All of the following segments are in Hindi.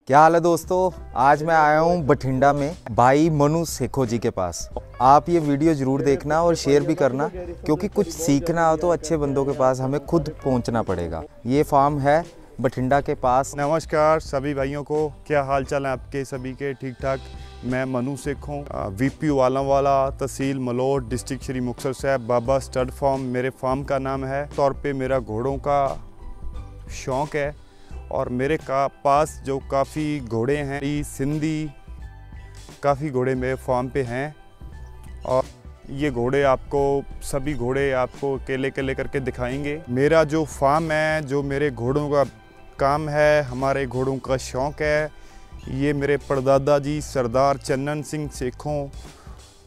क्या हाल है दोस्तों। आज मैं आया हूँ बठिंडा में भाई मनु सेखो जी के पास। आप ये वीडियो जरूर देखना और शेयर भी करना, क्योंकि कुछ सीखना हो तो अच्छे बंदों के पास हमें खुद पहुँचना पड़ेगा। ये फार्म है बठिंडा के पास। नमस्कार सभी भाइयों को, क्या हाल चाल है आपके सभी के? ठीक ठाक। मैं मनु सेखों, वीपी वालांवाला, तहसील मलोट, डिस्ट्रिक्ट श्री मुक्तसर साहब, बाबा स्टड फार्म मेरे फार्म का नाम है। तौर पे मेरा घोड़ों का शौक़ है और मेरे पास जो काफ़ी घोड़े हैं, सिंधी काफ़ी घोड़े मेरे फार्म पे हैं। और ये घोड़े आपको सभी घोड़े आपको अकेले अकेले करके दिखाएंगे। मेरा जो फार्म है, जो मेरे घोड़ों का काम है, हमारे घोड़ों का शौक़ है, ये मेरे परदादा जी सरदार चन्नन सिंह सेखों,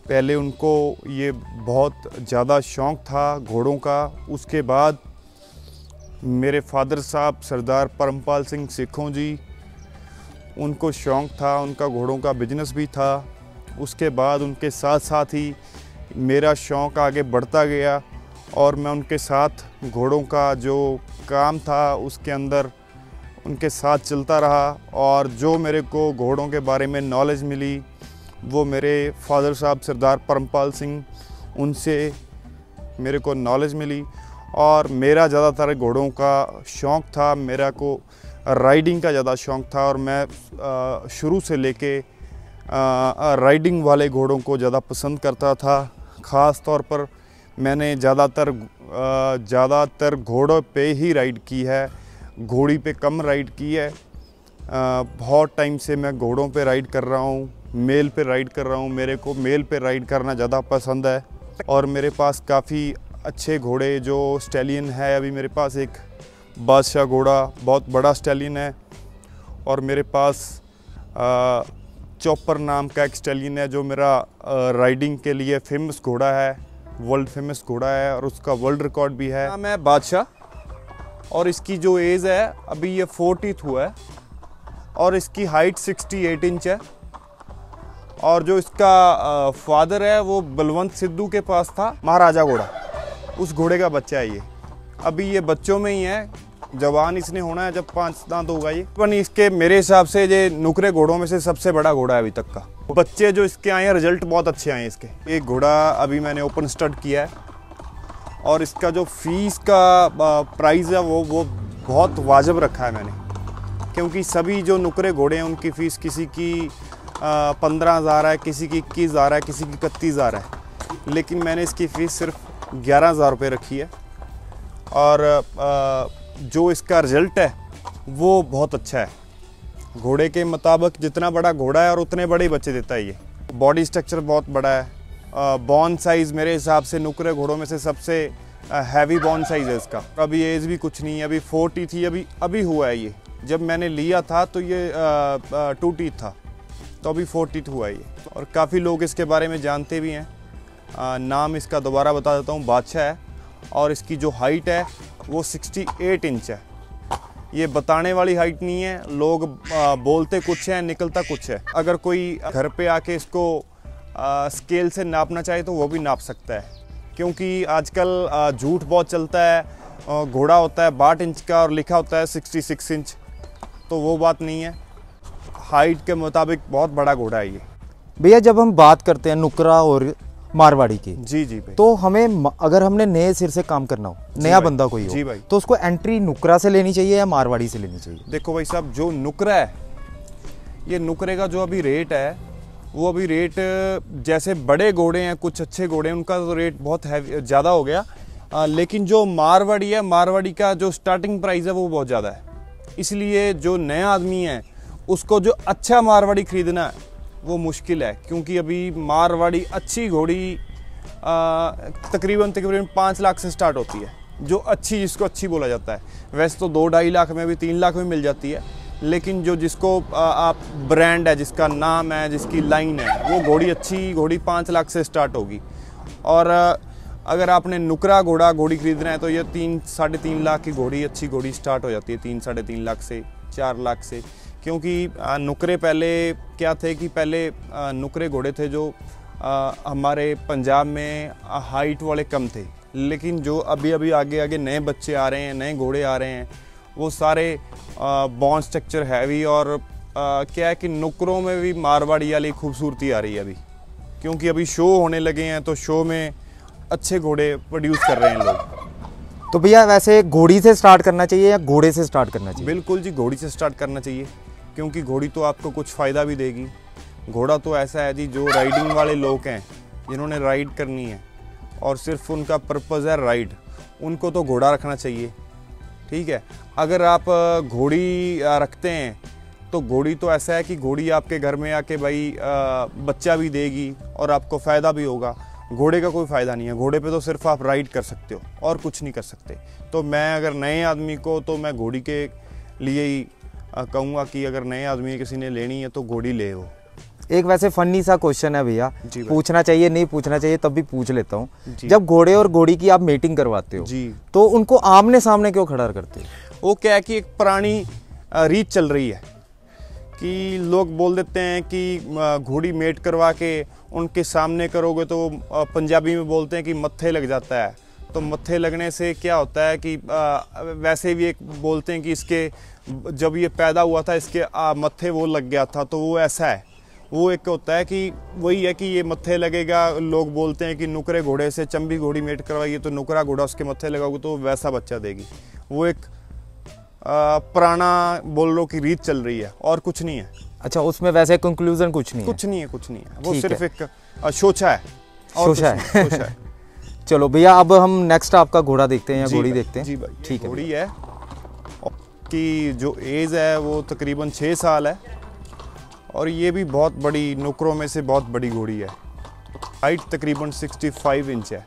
पहले उनको ये बहुत ज़्यादा शौक़ था घोड़ों का। उसके बाद मेरे फादर साहब सरदार परमपाल सिंह सेखों जी, उनको शौक़ था, उनका घोड़ों का बिजनेस भी था। उसके बाद उनके साथ साथ ही मेरा शौक़ आगे बढ़ता गया और मैं उनके साथ घोड़ों का जो काम था उसके अंदर उनके साथ चलता रहा। और जो मेरे को घोड़ों के बारे में नॉलेज मिली वो मेरे फादर साहब सरदार परमपाल सिंह, उनसे मेरे को नॉलेज मिली। और मेरा ज़्यादातर घोड़ों का शौक़ था, मेरा को राइडिंग का ज़्यादा शौक़ था और मैं शुरू से लेके राइडिंग वाले घोड़ों को ज़्यादा पसंद करता था। ख़ास तौर पर मैंने ज़्यादातर घोड़ों पे ही राइड की है, घोड़ी पे कम राइड की है। बहुत टाइम से मैं घोड़ों पे राइड कर रहा हूँ, मेल पे राइड कर रहा हूँ। मेरे को मेल पे राइड करना ज़्यादा पसंद है और मेरे पास काफ़ी अच्छे घोड़े जो स्टैलियन है। अभी मेरे पास एक बादशाह घोड़ा बहुत बड़ा स्टैलियन है और मेरे पास चॉपर नाम का एक स्टैलियन है जो मेरा राइडिंग के लिए फेमस घोड़ा है, वर्ल्ड फेमस घोड़ा है और उसका वर्ल्ड रिकॉर्ड भी है। नाम है बादशाह और इसकी जो एज है अभी ये 40th हुआ है और इसकी हाइट 68 इंच है। और जो इसका फादर है वो बलवंत सिद्धू के पास था, महाराजा घोड़ा, उस घोड़े का बच्चा है ये। अभी ये बच्चों में ही है, जवान इसने होना है जब 5 दांत होगा ये। पर इसके मेरे हिसाब से ये नुकरे घोड़ों में से सबसे बड़ा घोड़ा है अभी तक का। बच्चे जो इसके आए हैं, रिजल्ट बहुत अच्छे आए हैं इसके। एक घोड़ा अभी मैंने ओपन स्टड किया है और इसका जो फीस का प्राइस है वो बहुत वाजिब रखा है मैंने, क्योंकि सभी जो नुकरे घोड़े हैं उनकी फ़ीस किसी की 15,000 है, किसी की 21,000 है, किसी की 31,000 है, लेकिन मैंने इसकी फ़ीस सिर्फ 11,000 रुपये रखी है। और जो इसका रिज़ल्ट है वो बहुत अच्छा है। घोड़े के मुताबिक जितना बड़ा घोड़ा है और उतने बड़े बच्चे देता है ये। बॉडी स्ट्रक्चर बहुत बड़ा है। बॉन साइज़ मेरे हिसाब से नुकरे घोड़ों में से सबसे हैवी बॉन साइज़ है इसका। अभी एज भी कुछ नहीं है, अभी 40 थी, अभी हुआ है ये। जब मैंने लिया था तो ये 2 टीथ था, तो अभी 40 हुआ है ये। और काफ़ी लोग इसके बारे में जानते भी हैं। नाम इसका दोबारा बता देता हूँ, बादशाह है और इसकी जो हाइट है वो 68 इंच है। ये बताने वाली हाइट नहीं है, लोग बोलते कुछ है निकलता कुछ है। अगर कोई घर पे आके इसको स्केल से नापना चाहे तो वो भी नाप सकता है, क्योंकि आजकल झूठ बहुत चलता है। घोड़ा होता है 62 इंच का और लिखा होता है 66 इंच, तो वो बात नहीं है। हाइट के मुताबिक बहुत बड़ा घोड़ा है ये। भैया जब हम बात करते हैं नुकरा और मारवाड़ी की, जी भाई, तो हमें अगर हमने नए सिर से काम करना हो, नया बंदा कोई हो, जी भाई, तो उसको एंट्री नुकरा से लेनी चाहिए या मारवाड़ी से लेनी चाहिए? देखो भाई साहब, जो नुकरा है, ये नुकरे का जो अभी रेट है वो अभी रेट जैसे बड़े घोड़े हैं, कुछ अच्छे घोड़े हैं, उनका तो रेट बहुत ज़्यादा हो गया। लेकिन जो मारवाड़ी है, मारवाड़ी का जो स्टार्टिंग प्राइस है वो बहुत ज़्यादा है। इसलिए जो नया आदमी है उसको जो अच्छा मारवाड़ी ख़रीदना है वो मुश्किल है, क्योंकि अभी मारवाड़ी अच्छी घोड़ी तकरीबन 5 लाख से स्टार्ट होती है, जो अच्छी, जिसको अच्छी बोला जाता है। वैसे तो 2-2.5 लाख में भी, 3 लाख में मिल जाती है, लेकिन जो जिसको आप ब्रांड है, जिसका नाम है, जिसकी लाइन है, वो घोड़ी अच्छी घोड़ी 5 लाख से स्टार्ट होगी। और अगर आपने नुकरा घोड़ी खरीदना है तो ये 3-3.5 लाख की घोड़ी, अच्छी घोड़ी स्टार्ट हो जाती है 3-3.5 लाख से, 4 लाख से। क्योंकि नुकरे पहले क्या थे कि पहले नुकरे घोड़े थे जो हमारे पंजाब में हाइट वाले कम थे, लेकिन जो अभी अभी आगे नए बच्चे आ रहे हैं, नए घोड़े आ रहे हैं, वो सारे बॉन स्ट्रक्चर हैवी और क्या है कि नुकरों में भी मारवाड़ी वाली खूबसूरती आ रही है अभी, क्योंकि अभी शो होने लगे हैं तो शो में अच्छे घोड़े प्रोड्यूस कर रहे हैं लोग। तो भैया वैसे घोड़ी से स्टार्ट करना चाहिए या घोड़े से स्टार्ट करना चाहिए? बिल्कुल जी, घोड़ी से स्टार्ट करना चाहिए, क्योंकि घोड़ी तो आपको कुछ फ़ायदा भी देगी। घोड़ा तो ऐसा है जी, जो राइडिंग वाले लोग हैं जिन्होंने राइड करनी है और सिर्फ उनका पर्पज़ है राइड, उनको तो घोड़ा रखना चाहिए। ठीक है, अगर आप घोड़ी रखते हैं तो घोड़ी तो ऐसा है कि घोड़ी आपके घर में आके भाई बच्चा भी देगी और आपको फ़ायदा भी होगा। घोड़े का कोई फ़ायदा नहीं है, घोड़े पे तो सिर्फ आप राइड कर सकते हो और कुछ नहीं कर सकते। तो मैं अगर नए आदमी को तो मैं घोड़ी के लिए ही कहूँगा कि अगर नए आदमी किसी ने लेनी है तो घोड़ी ले वो। एक वैसे फनी सा क्वेश्चन है भैया, पूछना चाहिए नहीं पूछना चाहिए तब भी पूछ लेता हूँ। जब घोड़े और घोड़ी की आप मीटिंग करवाते हो जी, तो उनको आमने सामने क्यों खड़ा करते हो? वो क्या है कि एक पुरानी रीत चल रही है कि लोग बोल देते हैं कि घोड़ी मेट करवा के उनके सामने करोगे तो पंजाबी में बोलते हैं कि मत्थे लग जाता है। तो मत्थे लगने से क्या होता है कि वैसे भी एक बोलते हैं कि इसके जब ये पैदा हुआ था इसके मत्थे वो लग गया था, तो वो ऐसा है। वो एक होता है कि वही है कि ये मत्थे लगेगा। लोग बोलते हैं कि नुकरे घोड़े से चंबी घोड़ी मेट करवाइए तो नुकरा घोड़ा उसके मत्थे लगाओगे तो वैसा बच्चा देगी। वो एक पुराना बोल लो कि रीत चल रही है और कुछ नहीं है। अच्छा, उसमें वैसे कंक्लूजन कुछ नहीं है? कुछ नहीं है, कुछ नहीं है, वो सिर्फ एक शोचा है। शोचा है। चलो भैया, अब हम नेक्स्ट आपका घोड़ा देखते हैं या घोड़ी देखते हैं? जी भाई, ठीक है। घोड़ी है कि जो एज है वो तकरीबन 6 साल है और ये भी बहुत बड़ी नुकरों में से बहुत बड़ी घोड़ी है। हाइट तकरीबन 65 इंच है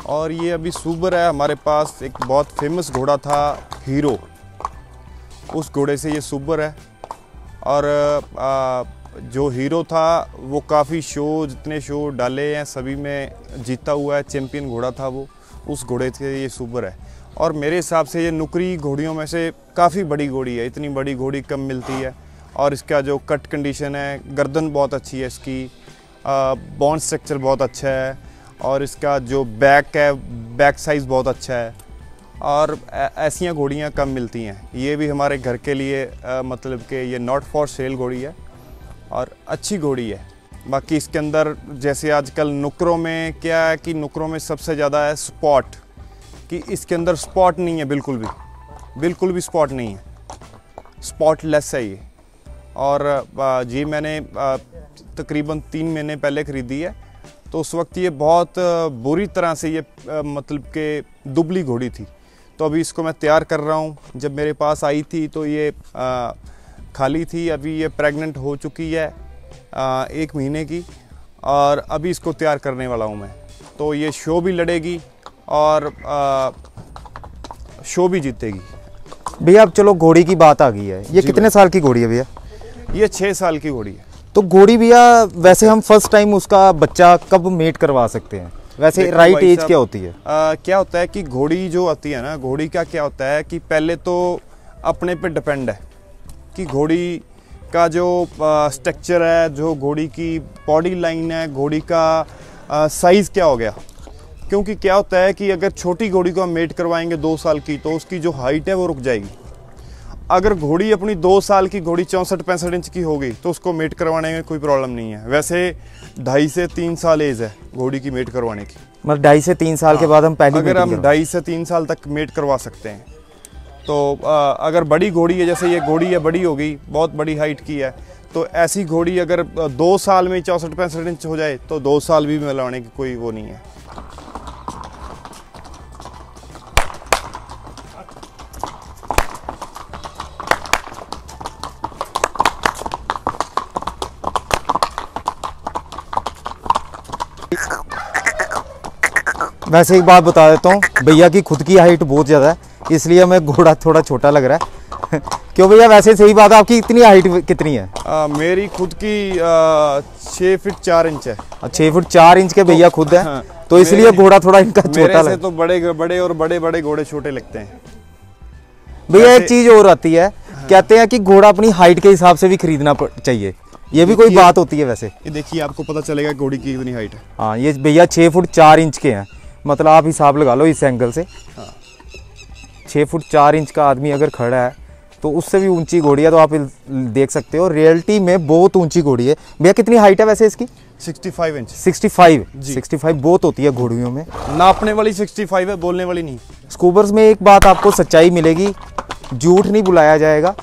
और ये अभी सूबर है। हमारे पास एक बहुत फेमस घोड़ा था हीरो, उस घोड़े से ये सूबर है। और जो हीरो था वो काफ़ी शो, जितने शो डाले हैं सभी में जीता हुआ है, चैम्पियन घोड़ा था वो। उस घोड़े से ये सूबर है और मेरे हिसाब से ये नुकरी घोड़ियों में से काफ़ी बड़ी घोड़ी है। इतनी बड़ी घोड़ी कम मिलती है और इसका जो कट कंडीशन है, गर्दन बहुत अच्छी है इसकी, बोन स्ट्रक्चर बहुत अच्छा है और इसका जो बैक है, बैक साइज़ बहुत अच्छा है और ऐसी घोड़ियाँ कम मिलती हैं। ये भी हमारे घर के लिए मतलब कि ये नॉट फॉर सेल घोड़ी है और अच्छी घोड़ी है। बाकी इसके अंदर जैसे आजकल नुकरों में क्या है कि नुकरों में सबसे ज़्यादा है स्पॉट, कि इसके अंदर स्पॉट नहीं है, बिल्कुल भी स्पॉट नहीं है, स्पॉटलेस है ये। और ये मैंने तकरीबन 3 महीने पहले ख़रीदी है, तो उस वक्त ये बहुत बुरी तरह से ये मतलब कि दुबली घोड़ी थी। तो अभी इसको मैं तैयार कर रहा हूँ। जब मेरे पास आई थी तो ये खाली थी, अभी ये प्रेग्नेंट हो चुकी है 1 महीने की और अभी इसको तैयार करने वाला हूँ मैं। तो ये शो भी लड़ेगी और शो भी जीतेगी। भैया अब चलो घोड़ी की बात आ गई है, ये कितने साल की घोड़ी है भैया? ये 6 साल की घोड़ी है। तो घोड़ी भैया वैसे हम फर्स्ट टाइम उसका बच्चा कब मेट करवा सकते हैं? वैसे राइट एज क्या होती है? क्या होता है कि घोड़ी जो आती है ना, घोड़ी का क्या होता है कि पहले तो अपने पे डिपेंड है कि घोड़ी का जो स्ट्रक्चर है, जो घोड़ी की बॉडी लाइन है, घोड़ी का साइज़ क्या हो गया। क्योंकि क्या होता है कि अगर छोटी घोड़ी को हम मेट करवाएंगे 2 साल की तो उसकी जो हाइट है वो रुक जाएगी। अगर घोड़ी अपनी 2 साल की घोड़ी 64-65 इंच की हो गई तो उसको मेट करवाने में कोई प्रॉब्लम नहीं है। वैसे 2.5 से 3 साल एज है घोड़ी की मेट करवाने की, मतलब 2.5 से 3 साल के बाद हम पहली अगर हम 2.5 से 3 साल तक मेट करवा सकते हैं। तो अगर बड़ी घोड़ी है, जैसे ये घोड़ी है बड़ी हो गई, बहुत बड़ी हाइट की है, तो ऐसी घोड़ी अगर 2 साल में 64-65 इंच हो जाए तो 2 साल भी मिलाने की कोई वो नहीं है। वैसे एक बात बता देता हूँ, भैया की खुद की हाइट बहुत ज़्यादा है इसलिए हमें घोड़ा थोड़ा छोटा लग रहा है। क्यों भैया, वैसे सही बात है, आपकी इतनी हाइट कितनी है? मेरी खुद की 6 फीट 4 इंच है। 6 फुट 4 इंच के भैया खुद है। हाँ, तो इसलिए घोड़ा थोड़ा इनका छोटा है। तो बड़े और बड़े घोड़े छोटे लगते हैं भैया। एक चीज़ और आती है, कहते हैं कि घोड़ा अपनी हाइट के हिसाब से भी खरीदना चाहिए, ये भी कोई बात होती है? वैसे ये देखिए, आपको पता चलेगा घोड़ी की कितनी हाइट है। हाँ, ये भैया 6 फुट 4 इंच के हैं, मतलब आप हिसाब लगा लो इस एंगल से। हाँ। 6 फुट 4 इंच का आदमी अगर खड़ा है तो उससे भी ऊंची घोड़ी है, तो आप देख सकते हो रियलिटी में बहुत ऊंची घोड़ी है। भैया कितनी हाइट है वैसे इसकी? 65 इंच। 65 जी। 65 बहुत होती है घोड़ियों में। नापने वाली 65 है, बोलने वाली नहीं। स्कूबर्स में एक बात आपको सच्चाई मिलेगी, झूठ नहीं बुलाया जाएगा,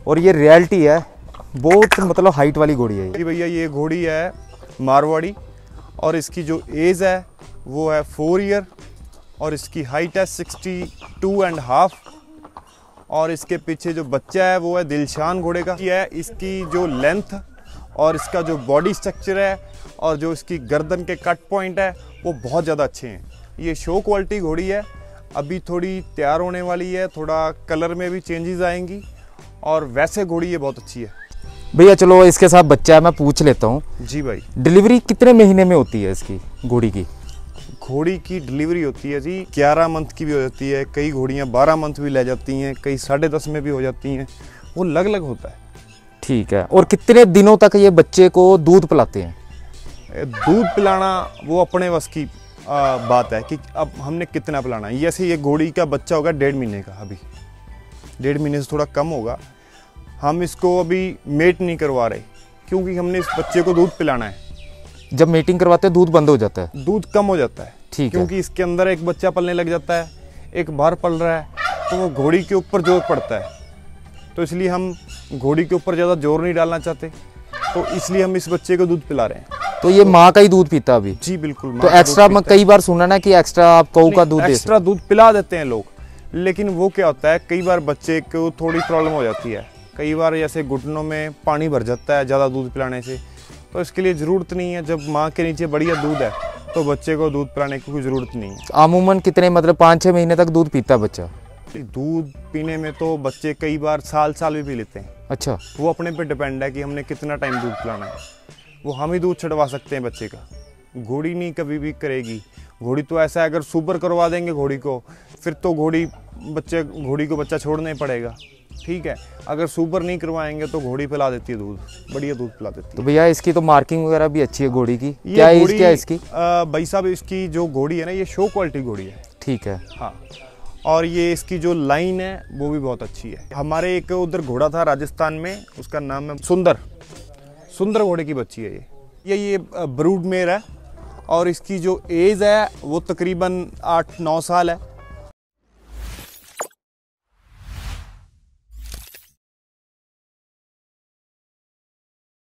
और ये रियलिटी है, बहुत मतलब हाइट वाली घोड़ी है ये। भैया ये घोड़ी है मारवाड़ी, और इसकी जो एज है वो है 4 ईयर, और इसकी हाइट है 62.5, और इसके पीछे जो बच्चा है वो है दिलशान घोड़े का है। इसकी जो लेंथ और इसका जो बॉडी स्ट्रक्चर है और जो इसकी गर्दन के कट पॉइंट है वो बहुत ज़्यादा अच्छे हैं। ये शो क्वालिटी घोड़ी है, अभी थोड़ी तैयार होने वाली है, थोड़ा कलर में भी चेंजेस आएंगी, और वैसे घोड़ी ये बहुत अच्छी है। भैया चलो इसके साथ बच्चा है, मैं पूछ लेता हूँ। जी भाई। डिलीवरी कितने महीने में होती है इसकी घोड़ी की? घोड़ी की डिलीवरी होती है जी 11 मंथ की भी हो जाती है, कई घोड़ियाँ 12 मंथ भी ले जाती हैं, कई 10.5 में भी हो जाती हैं, वो अलग अलग होता है। ठीक है। और कितने दिनों तक ये बच्चे को दूध पिलाते हैं? दूध पिलाना वो अपने बस की बात है कि अब हमने कितना पिलाना है। जैसे ये घोड़ी का बच्चा होगा 1.5 महीने का, अभी 1.5 महीने से थोड़ा कम होगा, हम इसको अभी मेट नहीं करवा रहे क्योंकि हमने इस बच्चे को दूध पिलाना है। जब मीटिंग करवाते हैं दूध बंद हो जाता है? दूध कम हो जाता है। ठीक है। क्योंकि इसके अंदर एक बच्चा पलने लग जाता है, एक बाहर पल रहा है, तो वो घोड़ी के ऊपर जोर पड़ता है, तो इसलिए हम घोड़ी के ऊपर ज़्यादा जोर नहीं डालना चाहते, तो इसलिए हम इस बच्चे को दूध पिला रहे हैं। तो ये माँ का ही दूध पीता अभी? जी बिल्कुल। तो एक्स्ट्रा मैं कई बार सुना ना कि एक्स्ट्रा आप गऊ का दूध एक्स्ट्रा दूध पिला देते हैं लोग, लेकिन वो क्या होता है कई बार बच्चे को थोड़ी प्रॉब्लम हो जाती है, कई बार जैसे घुटनों में पानी भर जाता है ज़्यादा दूध पिलाने से, तो इसके लिए ज़रूरत नहीं है। जब माँ के नीचे बढ़िया दूध है तो बच्चे को दूध पिलाने की कोई ज़रूरत नहीं है। अमूमन कितने मतलब 5-6 महीने तक दूध पीता बच्चा? दूध पीने में तो बच्चे कई बार साल भी पी लेते हैं। अच्छा। वो अपने पे डिपेंड है कि हमने कितना टाइम दूध पिलाना है, वो हम ही दूध छड़वा सकते हैं बच्चे का, घोड़ी नहीं कभी भी करेगी। घोड़ी तो ऐसा है अगर सुपर करवा देंगे घोड़ी को, फिर तो घोड़ी को बच्चा छोड़ना ही पड़ेगा। ठीक है, अगर सुपर नहीं करवाएंगे तो घोड़ी पिला देती है दूध, बढ़िया दूध पिला देती है। तो भैया इसकी तो मार्किंग वगैरह भी अच्छी है घोड़ी की। क्या एज क्या है इसकी? भाई साहब इसकी जो घोड़ी है ना ये शो क्वालिटी घोड़ी है। ठीक है। हाँ, और ये इसकी जो लाइन है वो भी बहुत अच्छी है। हमारे एक उधर घोड़ा था राजस्थान में, उसका नाम है सुंदर घोड़े की बच्ची है ये ब्रूड मेयर है, और इसकी जो एज है वो तकरीबन 8-9 साल है।